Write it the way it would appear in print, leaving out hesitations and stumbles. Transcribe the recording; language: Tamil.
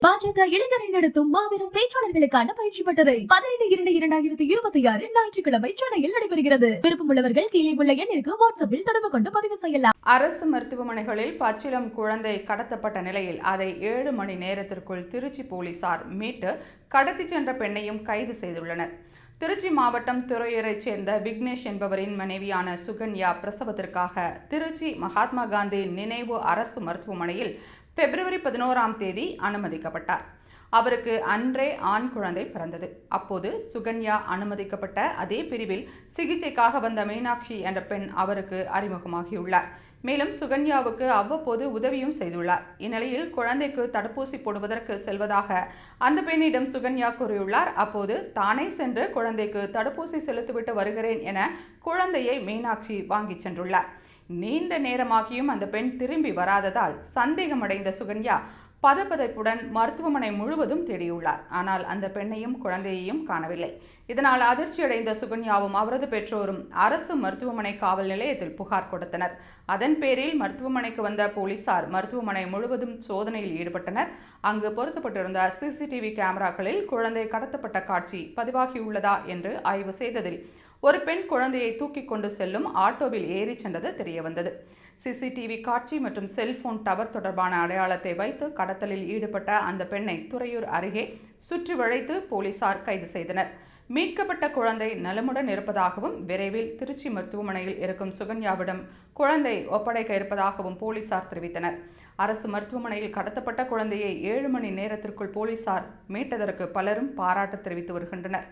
பாஜக இளைஞரை நடத்தும் மாபெரும் பேச்சாளர்களுக்கான பயிற்சி பட்டறை 15/2/2026 ஞாயிற்றுக்கிழமை சென்னையில் நடைபெறுகிறது. விருப்பமுள்ளவர்கள் கீழே உள்ள எண்ணிற்கு வாட்ஸ்அப்பில் தொடர்பு கொண்டு பதிவு செய்யலாம். அரசு மருத்துவமனைகளில் பச்சிளம் குழந்தை கடத்தப்பட்ட நிலையில் அதை 7 மணி நேரத்திற்குள் திருச்சி போலீசார் மீட்டு கடத்தி சென்ற பெண்ணையும் கைது செய்துள்ளனர். திருச்சி மாவட்டம் துறையூரைச் சேர்ந்த விக்னேஷ் என்பவரின் மனைவியான சுகன்யா பிரசவத்திற்காக திருச்சி மகாத்மா காந்தி நினைவு அரசு மருத்துவமனையில் பிப்ரவரி 11ஆம் தேதி அனுமதிக்கப்பட்டார். அவருக்கு அன்றே ஆண் குழந்தை பிறந்தது. அப்போது சுகன்யா அனுமதிக்கப்பட்ட அதே பிரிவில் சிகிச்சைக்காக வந்த மீனாட்சி என்ற பெண் அவருக்கு அறிமுகமாகியுள்ளார். மேலும் சுகன்யாவுக்கு அவ்வப்போது உதவியும் செய்துள்ளார். இந்நிலையில் குழந்தைக்கு தடுப்பூசி போடுவதற்கு செல்வதாக அந்த பெண்ணிடம் சுகன்யா கூறியுள்ளார். அப்போது தானே சென்று குழந்தைக்கு தடுப்பூசி செலுத்திவிட்டு வருகிறேன் என குழந்தையை மீனாட்சி வாங்கிச் சென்றுள்ளார். நீண்ட நேரமாகியும் அந்த பெண் திரும்பி வராததால் சந்தேகமடைந்த சுகன்யா பதப்பதைப்புடன் மருத்துவமனை முழுவதும் தேடியுள்ளார். ஆனால் அந்த பெண்ணையும் குழந்தையையும் காணவில்லை. இதனால் அதிர்ச்சியடைந்த சுகன்யாவும் அவரது பெற்றோரும் அரசு மருத்துவமனை காவல் நிலையத்தில் புகார் கொடுத்தனர். அதன் பேரில் மருத்துவமனைக்கு வந்த போலீசார் மருத்துவமனை முழுவதும் சோதனையில் ஈடுபட்டனர். அங்கு பொருத்தப்பட்டிருந்த சிசிடிவி கேமராக்களில் குழந்தை கடத்தப்பட்ட காட்சி பதிவாகியுள்ளதா என்று ஆய்வு செய்ததில் ஒரு பெண் குழந்தையை தூக்கி கொண்டு செல்லும் ஆட்டோவில் ஏறி சென்றது தெரியவந்தது. சிசிடிவி காட்சி மற்றும் செல்போன் டவர் தொடர்பான அடையாளத்தை வைத்து கடத்தலில் ஈடுபட்ட அந்த பெண்ணை துறையூர் அருகே சுற்றி வளைத்து போலீசார் கைது செய்தனர். மீட்கப்பட்ட குழந்தை நலமுடன் இருப்பதாகவும் விரைவில் திருச்சி மருத்துவமனையில் இருக்கும் சுகன்யாவிடம் குழந்தை ஒப்படைக்க இருப்பதாகவும் போலீசார் தெரிவித்தனர். அரசு மருத்துவமனையில் கடத்தப்பட்ட குழந்தையை 7 மணி நேரத்திற்குள் போலீசார் மீட்டதற்கு பலரும் பாராட்டு தெரிவித்து வருகின்றனர்.